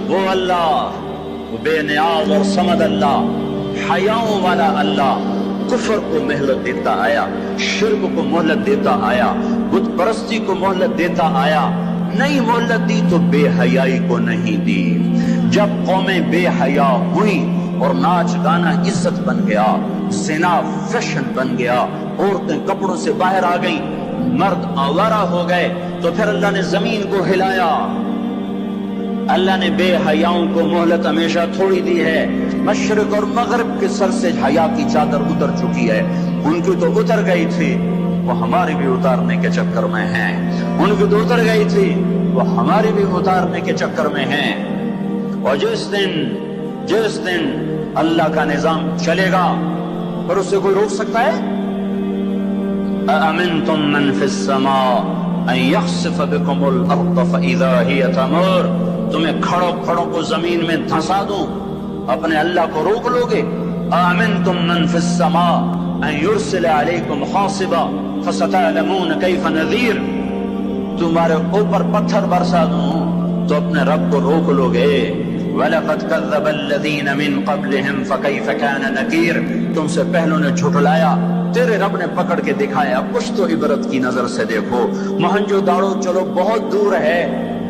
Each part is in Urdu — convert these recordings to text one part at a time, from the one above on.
وہ بے نیاز اور صمد اللہ، حیاؤں والا اللہ کفر کو مہلت دیتا آیا، شرک کو مہلت دیتا آیا، بت پرستی کو مہلت دیتا آیا۔ نہیں مہلت دی تو بے حیائی کو نہیں دی۔ جب قومیں بے حیا ہوئی اور ناچ گانا عزت بن گیا، زنا فیشن بن گیا، عورتیں کپڑوں سے باہر آ گئیں، مرد آوارہ ہو گئے، تو پھر اللہ نے زمین کو ہلایا۔ اللہ نے بے حیاؤں کو مہلت ہمیشہ تھوڑی دی ہے۔ مشرق اور مغرب کے سر سے حیا کی چادر اتر چکی ہے۔ ان کی تو اتر گئی تھی، وہ ہماری بھی اتارنے کے چکر میں ہیں۔ ان کی تو اتر گئی تھی، وہ ہماری بھی اتارنے کے چکر میں ہیں۔ اور جس دن اللہ کا نظام چلے گا اور اسے کوئی روک سکتا ہے؟ أَأَمِنْتُمْ مَنْ فِي السَّمَاءِ أَنْ يَخْسِفَ بِكُمُ الْأَرْضَ فَإِذَا هِيَ تَمُورُ۔ تمہیں کھڑوں کو زمین میں دھنسا دوں، اپنے اللہ کو روک لوگے؟ أَأَمِنْتُمْ مَنْ فِي السَّمَاءِ أَنْ يُرْسِلَ عَلَيْكُمْ حَاصِبًا فَسَتَعْلَمُونَ كَيْفَ نَذِيرٌ۔ تمہارے اوپر پتھر برسا دوں تو اپنے رب کو روک لوگے؟ وَلَقَدْ كَذَّبَ الَّذِينَ مِن قَبْلِهِمْ فَكَيْفَ كَانَ نَكِيرٌ۔ تم سے پہلوں نے جھٹلایا، تیرے رب نے پکڑ کے دکھایا۔ کچھ تو عبرت کی نظر سے دیکھو۔ موہنجو داڑو چلو بہت دور ہے،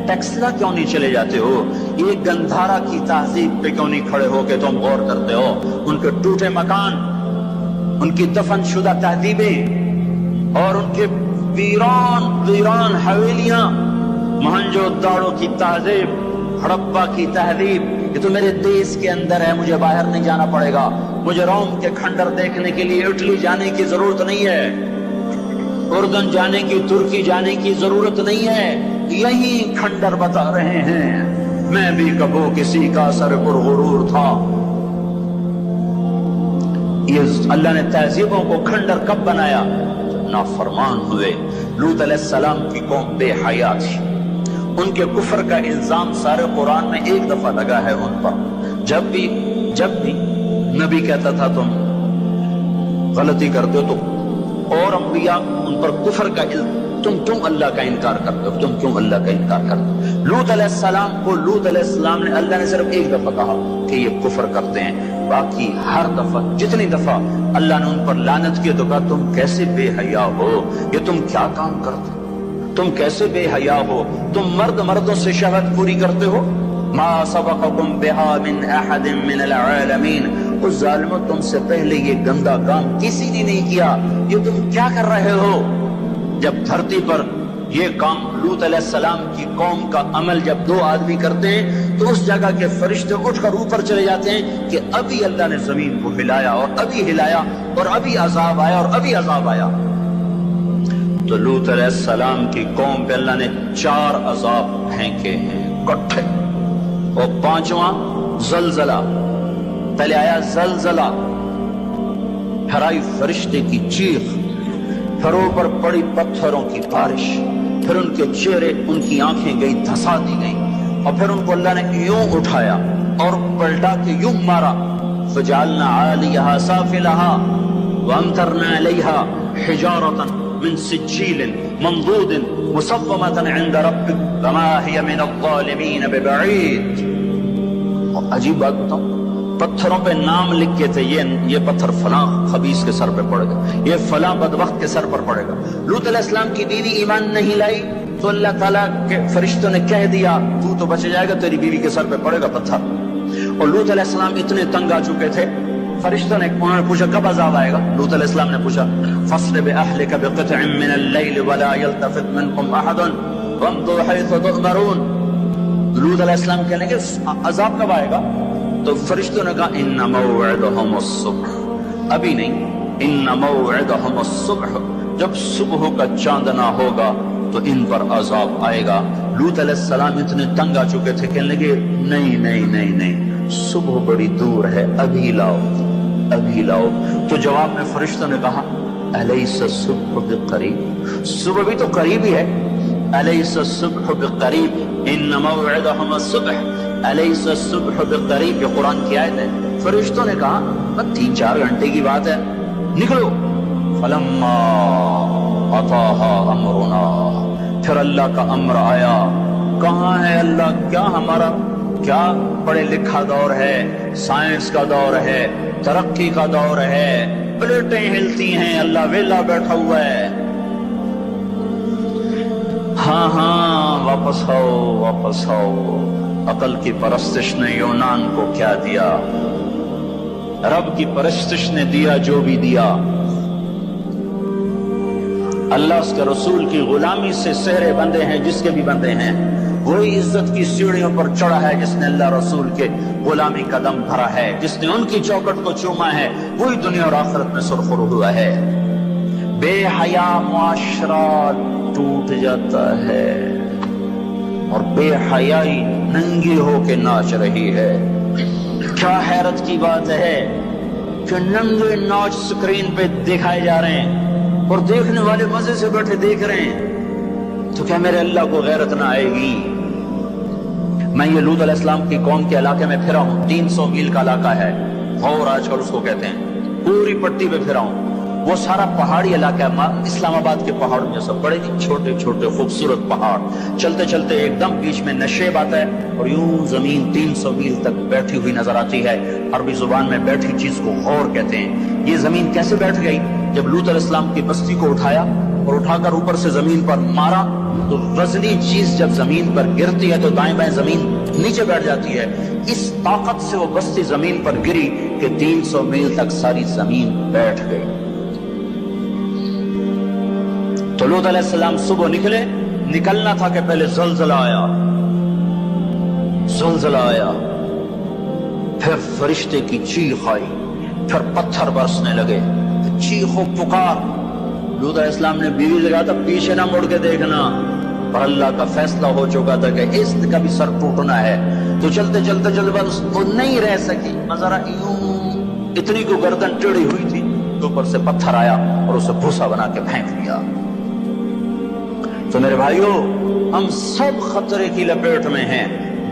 ٹیکسلا کیوں نہیں چلے جاتے ہو؟ یہ گندھارا کی تہذیب پہ کیوں نہیں کھڑے ہو کہ تم غور کرتے ہو؟ ان کے ٹوٹے مکان، ان کی دفن شدہ تہذیبیں اور ان کے ویران حویلیاں، موہنجو داڑو کی تہذیب، ہڑپا کی تہذیب، یہ تو میرے دیش کے اندر ہے، مجھے باہر نہیں جانا پڑے گا۔ مجھے روم کے کھنڈر دیکھنے کے لیے اٹلی جانے کی ضرورت نہیں ہے، اردن جانے کی، ترکی جانے کی ضرورت نہیں ہے، یہی کھنڈر بتا رہے ہیں۔ میں بھی کبھی کسی کا سر پر غرور تھا۔ یہ اللہ نے تہذیبوں کو کھنڈر کب بنایا؟ نافرمان ہوئے۔ لوط علیہ السلام کی قوم بے حیا تھی، ان کے کفر کا الزام سارے قرآن میں ایک دفعہ لگا ہے ان پر۔ جب بھی نبی کہتا تھا تم غلطی کرتے ہو تو، اور انبیاء ان پر کفر کا تم اللہ کا انکار کرتے ہو، تم کیوں اللہ کا انکار کرتے ہو؟ لوط علیہ السلام کو لوط علیہ السلام نے، اللہ نے صرف ایک دفعہ کہا کہ یہ کفر کرتے ہیں، باقی ہر دفعہ جتنی دفعہ اللہ نے ان پر لعنت کی تو کہا تم کیسے بے حیا ہو، یہ تم کیا کام کرتے ہو، تم کیسے بے حیا ہو، تم مردوں سے شہوت پوری کرتے ہو۔ ما سبقکم بها من احد من العالمین، اس ظالموں تم سے پہلے یہ گندا کام کسی نے نہیں کیا، یہ تم کیا کر رہے ہو؟ جب دھرتی پر یہ کام لوط علیہ السلام کی قوم کا عمل جب دو آدمی کرتے ہیں تو اس جگہ کے فرشتے اٹھ کر اوپر چلے جاتے ہیں کہ ابھی اللہ نے زمین کو ہلایا اور ابھی ہلایا اور ابھی عذاب آیا اور ابھی عذاب آیا۔ تو لوط علیہ السلام کی قوم پہ اللہ نے 4 عذاب پھینکے ہیں کٹھے، اور 5واں زلزلہ۔ پہلے آیا زلزلہ، پھر آئی فرشتے کی چیخ، پھر اوپر پڑی پتھروں کی بارش، پھر ان کے چہرے، ان کی آنکھیں گئی دھسا دی گئیں، اور پھر ان کو اللہ نے یوں اٹھایا اور پلٹا کے یوں مارا۔ فجعلنا عالیہا سافلہا وامطرنا علیہا حجارۃ من سجیل منضود مصومۃ عند ربک وما ہی من الظالمین ببعید۔ اور عجیب بات بتاؤں، پتھروں پہ نام لکھ کے تھے، یہ پتھر فلاں خبیث کے سر پہ پڑے گا، یہ فلاں بدبخت کے سر پر پڑے گا۔ لوط علیہ السلام کی بیوی ایمان نہیں لائی تو اللہ تعالیٰ کے فرشتوں نے کہہ دیا تو بچ جائے گا، تیری بیوی کے سر پہ پڑے گا پتھر۔ اور لوط علیہ السلام اتنے تنگ آ چکے تھے، فرشتوں نے، انہوں نے پوچھا کب عذاب آئے گا؟ لوط علیہ السلام نے پوچھا فَاصْرِ بِأَهْلِكَ بِقِطْعٍ مِّنَ اللَّيْلِ وَلَا يَلْتَفِتْ مِنكُمْ أَحَدٌ وَامْضُوا حَيْثُ تُؤْمَرُونَ۔ لوط علیہ السلام کہنے کہ عذاب کب آئے گا؟ تو فرشتوں نے کہا ان موعدہم الصبح، ابھی نہیں، ان موعدہم الصبح، جب صبح کا چاندنا ہوگا تو ان پر عذاب آئے گا۔ لوط علیہ السلام اتنے تنگ آ چکے تھے، کہنے لگے نہیں نہیں نہیں نہیں، صبح بڑی دور ہے، ابھی لاؤ ابھی لاؤ۔ تو جواب میں فرشتوں نے کہا الیس الصبح بقریب، صبح بھی تو قریب ہی ہے، الیس الصبح بقریب ان موعدہم الصبح الیس الصبح بقریب، یہ قرآن کی آیت ہے۔ فرشتوں نے کہا بس 3-4 گھنٹے کی بات ہے، نکلو۔ فلما اتاها امرنا، پھر اللہ کا امر آیا، کہاں ہے اللہ؟ کیا ہمارا کیا پڑھے لکھا دور ہے، سائنس کا دور ہے، ترقی کا دور ہے، پلیٹیں ہلتی ہیں، اللہ ویلا بیٹھا ہوا ہے۔ ہاں ہاں واپس آؤ، واپس آؤ۔ عقل کی پرستش نے یونان کو کیا دیا؟ رب کی پرستش نے دیا جو بھی دیا۔ اللہ اس کے رسول کی غلامی سے سہرے بندے ہیں جس کے بھی بندے ہیں، وہی عزت کی سیڑھیوں پر چڑھا ہے جس نے اللہ رسول کے غلامی کا دم بھرا ہے، جس نے ان کی چوکٹ کو چوما ہے، وہی دنیا اور آخرت میں سرخرو ہوا ہے۔ بے حیا معاشرہ ٹوٹ جاتا ہے اور بے حیائی ننگی ہو کے ناچ رہی ہے۔ کیا حیرت کی بات ہے کہ ننگے ناچ سکرین پہ دکھائے جا رہے ہیں اور دیکھنے والے مزے سے بیٹھے دیکھ رہے ہیں، تو کیا میرے اللہ کو غیرت نہ آئے گی؟ میں یہ لوط علیہ السلام کی قوم کے علاقے میں پھرا ہوں، 300 میل کا علاقہ ہے، غور آج کل اس کو کہتے ہیں، پوری پٹی پہ پھرا ہوں۔ وہ سارا پہاڑی علاقہ ہے، اسلام آباد کے پہاڑوں میں سب بڑے چھوٹے چھوٹے خوبصورت پہاڑ، چلتے چلتے ایک دم بیچ میں نشیب آتا ہے اور یوں زمین 300 میل تک بیٹھی ہوئی نظر آتی ہے۔ عربی زبان میں بیٹھی چیز کو غور کہتے ہیں۔ یہ زمین کیسے بیٹھ گئی؟ جب لوط علیہ السلام کی بستی کو اٹھایا اور اٹھا کر اوپر سے زمین پر مارا تو وزنی چیز جب زمین پر گرتی ہے تو دائیں بائیں زمین نیچے بیٹھ جاتی ہے۔ اس طاقت سے وہ بستی زمین پر گری کہ 300 میل تک ساری زمین بیٹھ گئی۔ تو لوط علیہ السلام صبح نکلے، نکلنا تھا کہ پہلے زلزلہ آیا، زلزلہ آیا، پھر فرشتے کی چیخ آئی، پھر پتھر برسنے لگے، چیخ و پکار۔ لوط علیہ السلام نے بیوی سے کہا تھا پیچھے نہ مڑ کے دیکھنا، پر اللہ کا فیصلہ ہو چکا تھا کہ اس کا بھی سر ٹوٹنا ہے۔ تو چلتے چلتے چلتے بس وہ نہیں رہ سکی، ذرا یوں اتنی کو گردن ٹیڑھی ہوئی تھی تو اوپر سے پتھر آیا اور اسے بھوسا بنا کے پھینک دیا۔ تو میرے بھائیو، ہم سب خطرے کی لپیٹ میں ہیں،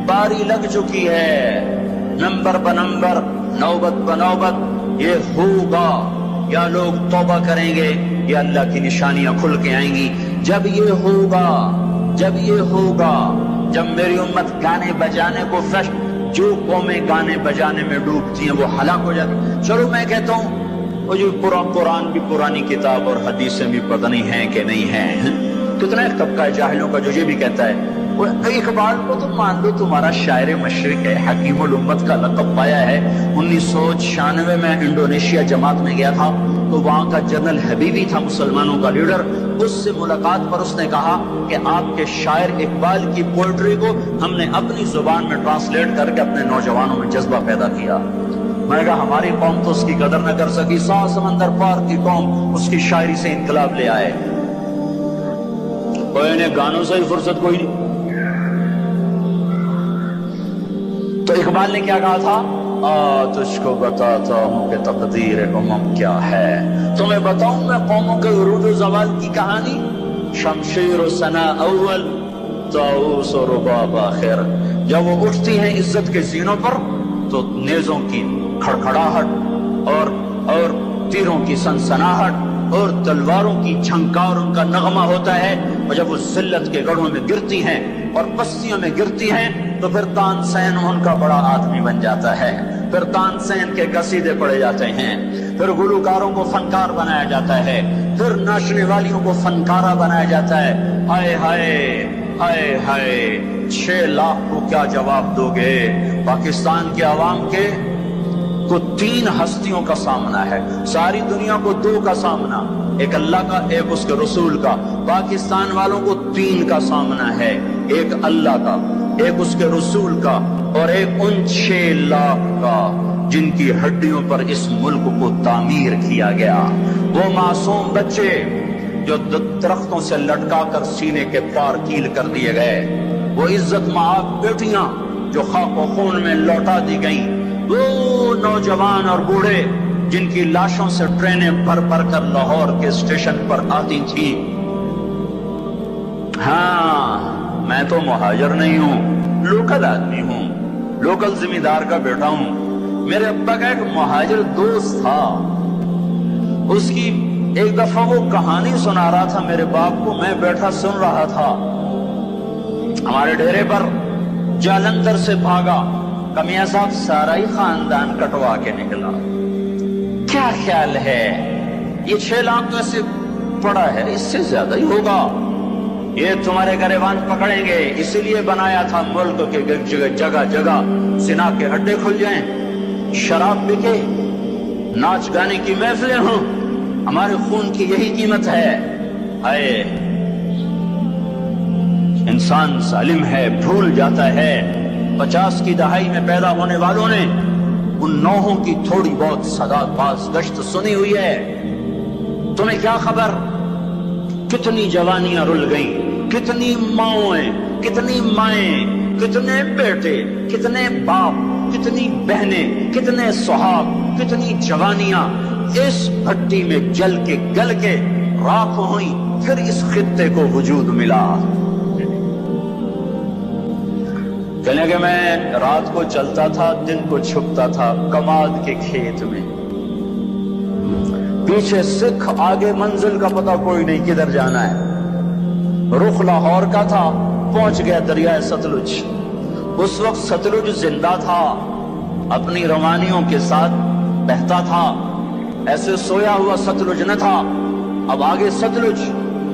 باری لگ چکی ہے، نمبر بنمبر، نوبت بنوبت یہ ہوگا۔ یا لوگ توبہ کریں گے یا اللہ کی نشانیاں کھل کے آئیں گی۔ جب یہ ہوگا، جب یہ ہوگا، جب میری امت گانے بجانے کو جو قومیں گانے بجانے میں ڈوبتی ہیں وہ ہلاک ہو جاتی۔ چلو میں کہتا ہوں وہ جو قرآن بھی پرانی کتاب اور حدیثیں بھی پتہ نہیں ہیں کہ نہیں ہیں۔ کتنا ایک طبقہ ہے جاہلوں کا جو یہ بھی کہتا ہے وہ اقبال کو تم مان لو تمہارا شاعر مشرق ہے، حکیم الامت کا لقب پایا ہے۔ 1996 میں انڈونیشیا جماعت میں گیا تھا تو وہاں کا جنرل حبیبی تھا مسلمانوں کا لیڈر، اس سے ملاقات پر اس نے کہا کہ آپ کے شاعر اقبال کی پوئٹری کو ہم نے اپنی زبان میں ٹرانسلیٹ کر کے اپنے نوجوانوں میں جذبہ پیدا کیا۔ میں نے کہا ہماری قوم تو اس کی قدر نہ کر سکی، 100 سمندر پار کی قوم اس کی شاعری سے انقلاب لے آئے۔ کوئی انہیں گانوں سے ہی فرصت کوئی نہیں۔ تو اقبال نے کیا کہا تھا؟ تجھ کو بتاتا ہوں کہ تقدیر امم کیا ہے، تمہیں بتاؤں میں قوموں کے عروج و زوال کی کہانی، شمشیر و ثنا اول، طاؤس و رباب آخر۔ جب وہ اٹھتی ہیں عزت کے زینوں پر تو نیزوں کی کھڑکھڑاہٹ اور تیروں کی سنسناہٹ اور تلواروں کی جھنکار ان کا نغمہ ہوتا ہے، اور جب وہ ذلت کے گڑھوں میں گرتی ہیں اور بستیوں میں گرتی ہیں تو پھر تان سین ان کا بڑا آدمی بن جاتا ہے، پھر تان سین کے قصیدے پڑھے جاتے ہیں، پھر گلوکاروں کو فنکار بنایا جاتا ہے، پھر ناچنے والیوں کو فنکارہ بنایا جاتا ہے۔ ہائے ہائے ہائے ہائے، 6 لاکھ کو کیا جواب دو گے؟ پاکستان کے عوام کے کو 3 ہستیوں کا سامنا ہے، ساری دنیا کو 2 کا سامنا، ایک اللہ کا ایک اس کے رسول کا۔ پاکستان والوں کو 3 کا سامنا ہے، ایک اللہ کا، ایک اس کے رسول کا اور ایک ان 6 لاکھ کا جن کی ہڈیوں پر اس ملک کو تعمیر کیا گیا۔ وہ معصوم بچے جو درختوں سے لٹکا کر سینے کے پار کیل کر دیے گئے، وہ عزت مآب بیٹیاں جو خاک و خون میں لوٹا دی گئیں، وہ نوجوان اور بوڑھے جن کی لاشوں سے ٹرینیں بھر بھر کر لاہور کے اسٹیشن پر آتی تھی۔ ہاں میں تو مہاجر نہیں ہوں، لوکل آدمی ہوں، لوکل زمیندار کا بیٹا ہوں۔ میرے ابا کا ایک مہاجر دوست تھا، اس کی ایک دفعہ وہ کہانی سنا رہا تھا میرے باپ کو، میں بیٹھا سن رہا تھا ہمارے ڈیرے پر جالندھر سے بھاگا کمیاں صاحب سارا ہی خاندان کٹوا کے نکلا. کیا خیال ہے یہ 6 لاکھ تو ایسے پڑا ہے, اس سے زیادہ ہی ہوگا. یہ تمہارے گریبان پکڑیں گے, اسی لیے بنایا تھا ملک کے جگہ جگہ زنا کے اڈے کھل جائیں, شراب بکے, ناچ گانے کی محفلیں ہوں. ہمارے خون کی یہی قیمت ہے. ہائے انسان ظالم ہے, بھول جاتا ہے. 50 کی دہائی میں پیدا ہونے والوں نے ان نوحوں کی تھوڑی بہت صدا باز گشت سنی ہوئی ہے. تمہیں کیا خبر کتنی جوانیاں رل گئیں, کتنی ماؤں, کتنی مائیں, کتنے بیٹے, کتنے باپ, کتنی بہنیں, کتنے سہاگ, کتنی جوانیاں اس بھٹی میں جل کے گل کے راکھ ہوئی, پھر اس خطے کو وجود ملا. کہنے کہ میں رات کو چلتا تھا, دن کو چھپتا تھا کماد کے کھیت میں. پیچھے سکھ, آگے منزل کا پتہ کوئی نہیں کدھر جانا ہے. رخ لاہور کا تھا, پہنچ گیا دریائے ستلج. اس وقت ستلج زندہ تھا, اپنی روانیوں کے ساتھ بہتا تھا. ایسے سویا ہوا ستلج نہ تھا. اب آگے ستلج,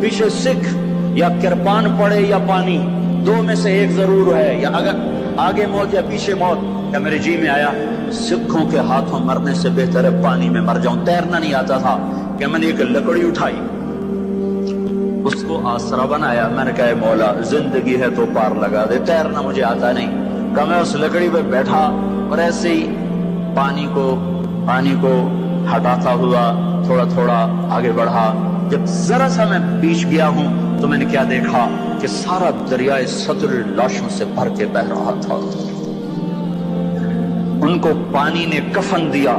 پیچھے سکھ. یا کرپان پڑے یا پانی, 2 میں سے ایک ضرور ہے. یا اگر آگے موت یا پیچھے موت. یا میرے جی میں آیا سکھوں کے ہاتھوں مرنے سے بہتر ہے پانی میں مر جاؤں. تیرنا نہیں آتا تھا کہ میں نے ایک لکڑی اٹھائی, اس کو آسرا بنایا. میں نے کہا مولا زندگی ہے تو پار لگا دے, تیرنا مجھے آتا نہیں. کہ میں اس لکڑی پہ بیٹھا اور ایسے ہی پانی کو ہٹاتا ہوا تھوڑا تھوڑا آگے بڑھا. جب ذرا سا میں پیچھ گیا ہوں تو میں نے کیا دیکھا کہ سارا دریائے ستلج لاشوں سے بھر کے بہ رہا تھا. ان کو پانی نے کفن دیا,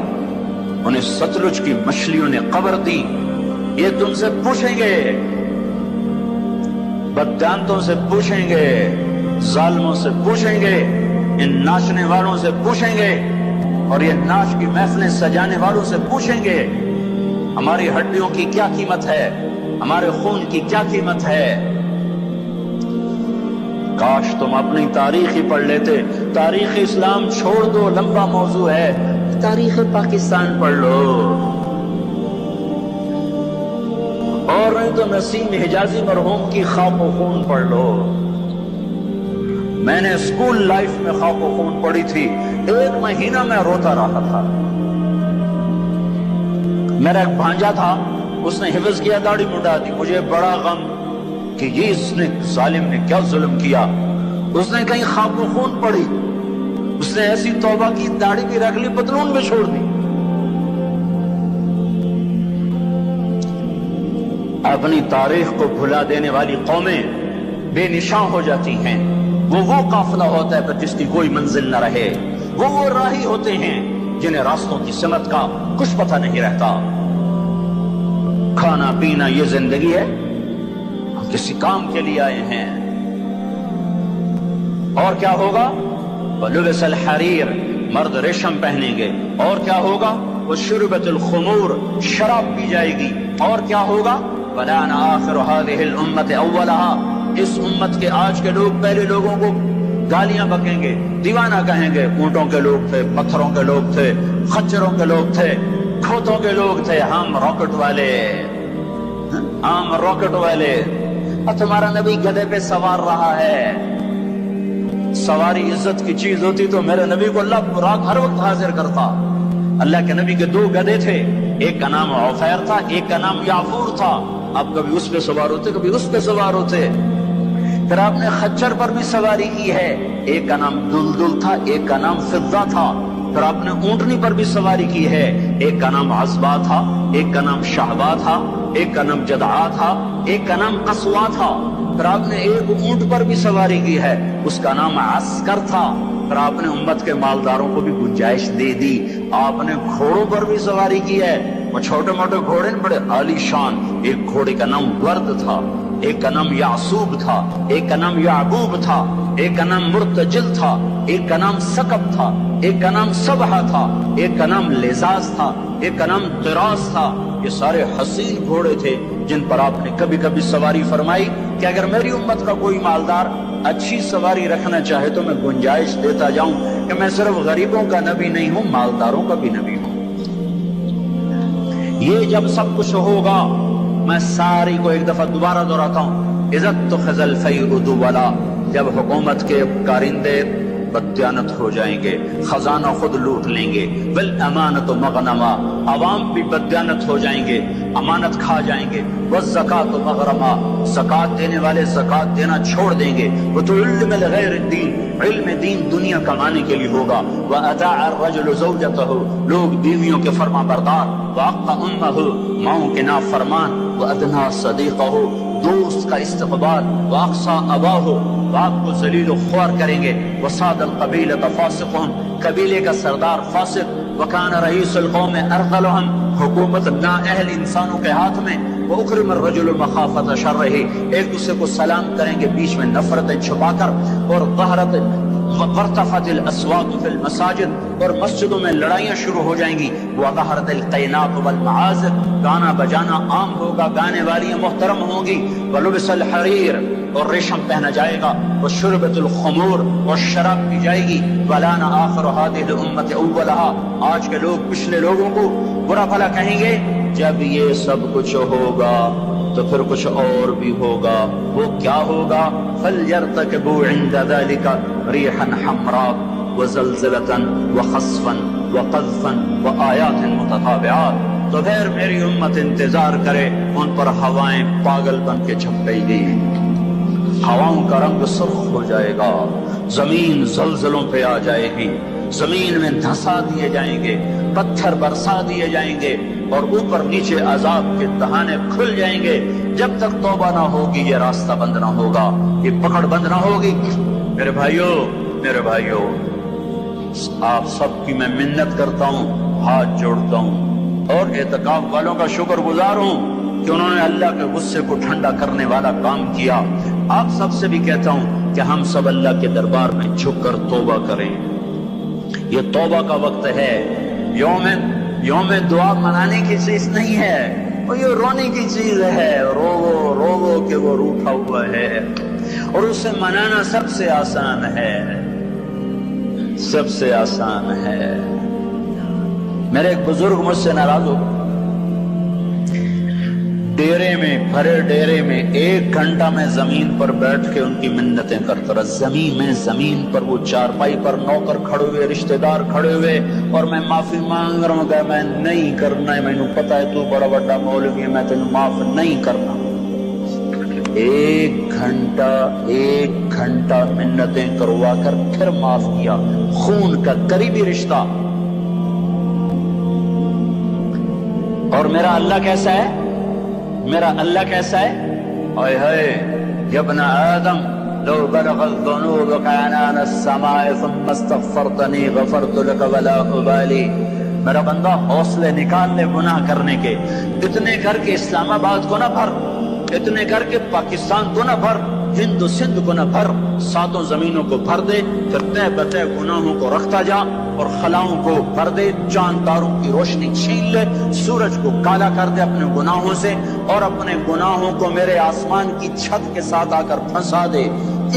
انہیں ستلج کی مچھلیوں نے قبر دی. یہ تم سے پوچھیں گے, بددانتوں سے پوچھیں گے, ظالموں سے پوچھیں گے, ان ناچنے والوں سے پوچھیں گے, اور یہ ناچ کی محفلیں سجانے والوں سے پوچھیں گے ہماری ہڈیوں کی کیا قیمت ہے, ہمارے خون کی کیا قیمت ہے. کاش تم اپنی تاریخ ہی پڑھ لیتے. تاریخ اسلام چھوڑ دو, لمبا موضوع ہے. تاریخ پاکستان پڑھ لو, اور نہیں تو نسیم حجازی مرحوم کی خاک و خون پڑھ لو. میں نے اسکول لائف میں خاک و خون پڑھی تھی. 1 مہینہ میں روتا رہا تھا. میرا ایک بھانجا تھا, اس نے حفظ کیا, داڑھی مڈا دی. مجھے بڑا غم کہ یہ اس نے ظالم نے کیا ظلم کیا. اس نے کہیں خاک و خون پڑھی, اس نے ایسی توبہ کی, داڑھی بھی رکھ لی, پتلون بھی چھوڑ دی. اپنی تاریخ کو بھلا دینے والی قومیں بے نشاں ہو جاتی ہیں. وہ قافلہ ہوتا ہے پر جس کی کوئی منزل نہ رہے. وہ راہی ہوتے ہیں جنہیں راستوں کی سمت کا کچھ پتہ نہیں رہتا. کھانا پینا یہ زندگی ہے, ہم کسی کام کے لیے آئے ہیں. اور کیا ہوگا؟ وَلُبِسَ الْحَرِيرُ, مرد ریشم پہنیں گے. اور کیا ہوگا؟ وَشُرِبَتِ الْخُمُورُ, شراب پی جائے گی. اور کیا ہوگا؟ وَلَعَنَ آخِرُ هَذِهِ الْأُمَّةِ أَوَّلَهَا, اس امت کے آج کے لوگ پہلے لوگوں کو گالیاں بکیں گے, دیوانہ کہیں گے. اونٹوں کے لوگ تھے, پتھروں کے لوگ تھے, خچروں کے لوگ تھے, کھوتوں کے لوگ تھے, ہم راکٹ والے, ہم راکٹ والے. اور تمہارا نبی گدھے پہ سوار رہا ہے. سواری عزت کی چیز ہوتی تو میرے نبی کو اللہ براق ہر وقت حاضر کرتا. اللہ کے نبی کے 2 گدھے تھے, ایک کا نام عفیر تھا, ایک کا نام یعفور تھا. آپ کبھی اس پہ سوار ہوتے, کبھی اس پہ سوار ہوتے. پھر آپ نے خچر پر بھی سواری کی ہے, ایک کا نام دلدل تھا, ایک کا نام فضہ تھا. پھر آپ نے اونٹنی پر بھی سواری کی ہے, ایک کا نام عصبہ تھا, ایک کا نام شہبہ تھا, ایک کا نام جدعا تھا, ایک کا نام قصوا تھا. پھر آپ نے ایک اونٹ پر بھی سواری کی ہے, اس کا نام عسکر تھا. پھر آپ نے امت کے مالداروں کو بھی گنجائش دے دی. آپ نے گھوڑوں پر بھی سواری کی ہے, وہ چھوٹے موٹے گھوڑے بڑے عالی شان. ایک گھوڑے کا نام ورد تھا, ایک کا نام یعصوب تھا, ایک کا نام یعقوب تھا, ایک کا نام مرتجل تھا, ایک کا نام سکب تھا, ایک کا نام سبحہ تھا, ایک کا نام لزاز تھا, ایک کا نام طراز تھا. یہ سارے حسین گھوڑے تھے جن پر آپ نے کبھی کبھی سواری فرمائی کہ اگر میری امت کا کوئی مالدار اچھی سواری رکھنا چاہے تو میں گنجائش دیتا جاؤں کہ میں صرف غریبوں کا نبی نہیں ہوں، مالداروں کا بھی نبی ہوں۔ یہ جب سب کچھ ہوگا، میں ساری کو ایک دفعہ دوبارہ دہراتا ہوں، عزت تو خزل فیعد ولا، جب حکومت کے کارندے بددیانت ہو جائیں گے، خزانہ خود لوٹ لیں گے، بالامانت مغنما، عوام بھی بددیانت ہو جائیں گے، امانت کھا جائیں گے، والزکات مغرما، زکات دینے والے زکات دینا چھوڑ دیں گے، وہ تو علم لغیر الدین، علم دین دنیا کمانے کے لیے ہوگا، وَأَطَاعَ الرَّجُلُ زَوْجَتَهُ، لوگ بیویوں کے فرما بردار، وَأَقَّ أُمَّهُ، ماؤں کے نافرمان، وَأَدْنَا صَدِيقَهُ، دوست کا استقبال، وَأَقْصَى أَبَاهُ، باپ کو ذلیل و خوار کریں گے، وَصَادَ الْقَبِيلَةَ فَاسِقٌ، قبیلے کا سردار فاسق، وَكَانَ رَئِيسُ الْقَوْمِ أَرْذَلُهُمْ، حکومت نااہل انسانوں کے ہاتھ میں، وَأُكْرِمَ الرَّجُلُ مَخَافَةَ شَرِّهِ، ایک دوسرے کو سلام کریں گے بیچ میں نفرتیں چھپا کر، اور ظہرت وارتفعت الاصوات فی المساجد، اور مسجدوں میں لڑائیاں شروع ہو جائیں گی، وظہرت القینات والمعازف، گانا بجانا عام ہوگا، گانے والیاں محترم ہوں گی، ولبس الحریر، اور ریشم پہنا جائے گا، وشربت الخمور، اور شراب پی جائے گی، ولان آخر هذه الامت اولها، آج کے لوگ پچھلے لوگوں کو برا بھلا کہیں گے۔ جب یہ سب کچھ ہوگا تو پھر کچھ اور بھی ہوگا، وہ کیا ہوگا؟ فَلْيَرْتَكِبُوا عِنْدَ ذَلِكَ رِيحًا حَمْرَاءَ وَزَلْزَلَةً وَخَسْفًا وَقَذْفًا وَآيَاتٍ مُتَتَابِعَاتٍ، تو پھر میری امت انتظار کرے، ان پر ہوائیں پاگل بن کے جھپٹیں گی، ہواؤں کا رنگ سرخ ہو جائے گا، زمین زلزلوں پہ آ جائے گی، زمین میں دھسا دیے جائیں گے، پتھر برسا دیے جائیں گے، اور اوپر نیچے عذاب کے دہانے کھل جائیں گے۔ جب تک توبہ نہ ہوگی یہ راستہ بند نہ ہوگا، یہ پکڑ بند نہ ہوگی۔ میرے بھائیوں، آپ سب کی میں منت کرتا ہوں، ہاتھ جوڑتا ہوں، اور اعتکاف والوں کا شکر گزار ہوں کہ انہوں نے اللہ کے غصے کو ٹھنڈا کرنے والا کام کیا۔ آپ سب سے بھی کہتا ہوں کہ ہم سب اللہ کے دربار میں جھک کر توبہ کریں۔ یہ توبہ کا وقت ہے، یوم دعا منانے کی چیز نہیں ہے، اور یہ رونے کی چیز ہے، رو کہ وہ روٹھا ہوا ہے، اور اسے منانا سب سے آسان ہے، سب سے آسان ہے۔ میرے ایک بزرگ مجھ سے ناراض ہو، ڈیرے میں، بھرے ڈیرے میں 1 گھنٹہ میں زمین پر بیٹھ کے ان کی منتیں کرتا رہا، زمین پر وہ چارپائی پر نوکر کھڑے ہوئے، رشتہ دار کھڑے ہوئے، اور میں معافی مانگ رہا ہوں کہ میں نہیں کرنا ہے، مینوں پتہ ہے تو بڑا بڑا مولوی ہے، میں تینوں معاف نہیں کرنا۔ 1 گھنٹہ منتیں کروا کر پھر معاف کیا، خون کا قریبی رشتہ۔ اور میرا اللہ کیسا ہے؟ میرا اللہ کیسا ہے؟ اے ہائے یا ابن آدم لو بلغ الذنوب كعنان السماء ثم استغفرتنی غفرت لك ولا ابالی، میرا بندہ حوصلے نکال لے گناہ کرنے کے، اتنے کر کے اسلام آباد کو نہ بھر، اتنے کر کے پاکستان کو نہ بھر، ہند و سندھ کو نہ بھر، 7 زمینوں کو بھر دے، پھر تہ بتہ گناہوں کو رکھتا جا، اور خلاؤں کو بھر دے، چاند تاروں کی روشنی چھین لے، سورج کو کالا کر دے اپنے گناہوں سے، اور اپنے گناہوں کو میرے آسمان کی چھت کے ساتھ آ کر پھنسا دے۔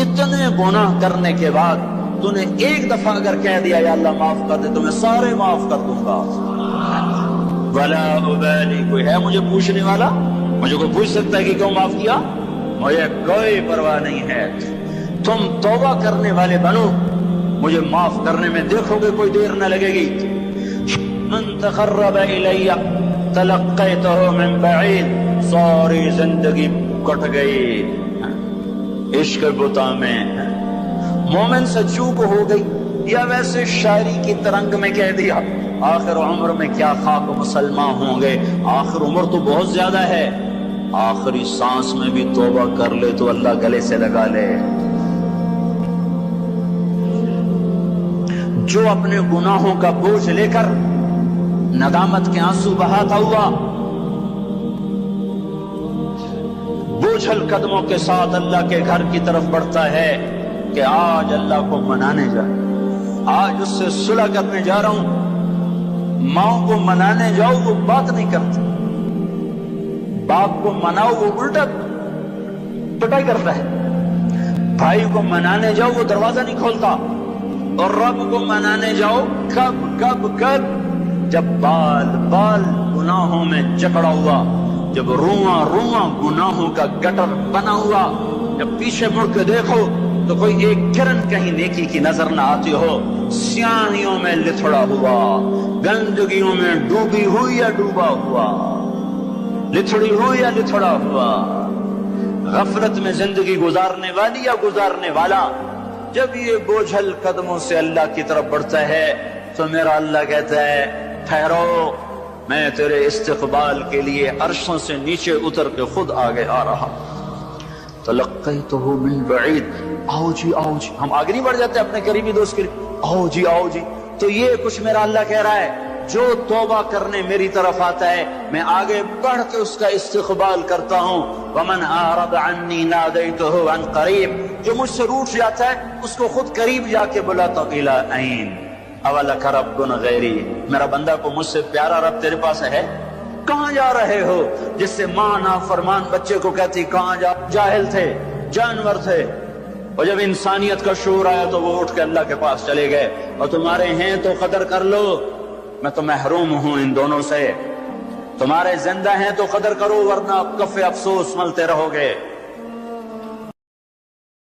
اتنے گناہ کرنے کے بعد تو نے 1 دفعہ اگر کہہ دیا یا اللہ معاف کر دے تو میں سارے معاف کر دوں گا، ولا ابالی، کوئی ہے مجھے پوچھنے والا؟ مجھے کوئی پوچھ سکتا ہے کہ کیوں معاف کیا؟ مجھے کوئی پرواہ نہیں ہے۔ تم توبہ کرنے والے بنو، مجھے معاف کرنے میں دیکھو گے کوئی دیر نہ لگے گی۔ من تقرب الی تلقیتہ من بعید، ساری زندگی کٹ گئی عشق بتا میں، مومن سے چوک ہو گئی، یا ویسے شاعری کی ترنگ میں کہہ دیا آخر عمر میں کیا خاک مسلمان ہوں گے، آخر عمر تو بہت زیادہ ہے، آخری سانس میں بھی توبہ کر لے تو اللہ گلے سے لگا لے۔ جو اپنے گناہوں کا بوجھ لے کر ندامت کے آنسو بہاتا ہوا بوجھل قدموں کے ساتھ اللہ کے گھر کی طرف بڑھتا ہے کہ آج اللہ کو منانے جا، آج اس سے صلح کرنے جا رہا ہوں، ماں کو منانے جاؤ وہ بات نہیں کرتی، باپ کو مناؤ وہ الٹا پٹائی کرتا ہے، بھائی کو منانے جاؤ وہ دروازہ نہیں کھولتا، اور رب کو منانے جاؤ کب کب کب؟ جب بال بال گناہوں میں جکڑا ہوا، جب رواں رواں گناہوں کا گٹر بنا ہوا، جب پیچھے مڑ کے دیکھو تو کوئی ایک کرن کہیں نیکی کی نظر نہ آتی ہو، سیاہیوں میں لتھڑا ہوا، گندگیوں میں ڈوبی ہوئی یا ڈوبا ہوا، لتھڑی ہوئی یا لتھڑا ہوا، غفلت میں زندگی گزارنے والی یا گزارنے والا، جب یہ بوجھل قدموں سے اللہ کی طرف بڑھتا ہے تو میرا اللہ کہتا ہے ٹھہرو، میں تیرے استقبال کے لیے عرشوں سے نیچے اتر کے خود آگے آ رہا۔ تلقیتہ من بعید، آؤ جی آؤ جی، ہم آگے نہیں بڑھ جاتے اپنے قریبی دوست کے لیے، آؤ جی آؤ جی۔ تو یہ کچھ میرا اللہ کہہ رہا ہے، جو توبہ کرنے میری طرف آتا ہے میں آگے بڑھ کے اس کا استقبال کرتا ہوں۔ ومن اعرض عنی نادیتہ عن قریب، جو مجھ سے روٹ جاتا ہے اس کو خود قریب جا کے بلاتا ہوں۔ الی عین اولک رب غیری، میرا بندہ کو مجھ سے پیارا رب تیرے پاس ہے؟ کہاں جا رہے ہو؟ جس سے ماں نافرمان بچے کو کہتی کہاں جا، جاہل تھے، جانور تھے، اور جب انسانیت کا شعور آیا تو وہ اٹھ کے اللہ کے پاس چلے گئے۔ اور تمہارے ہیں تو قدر کر لو، میں تو محروم ہوں ان دونوں سے، تمہارے زندہ ہیں تو قدر کرو ورنہ کف افسوس ملتے رہو گے۔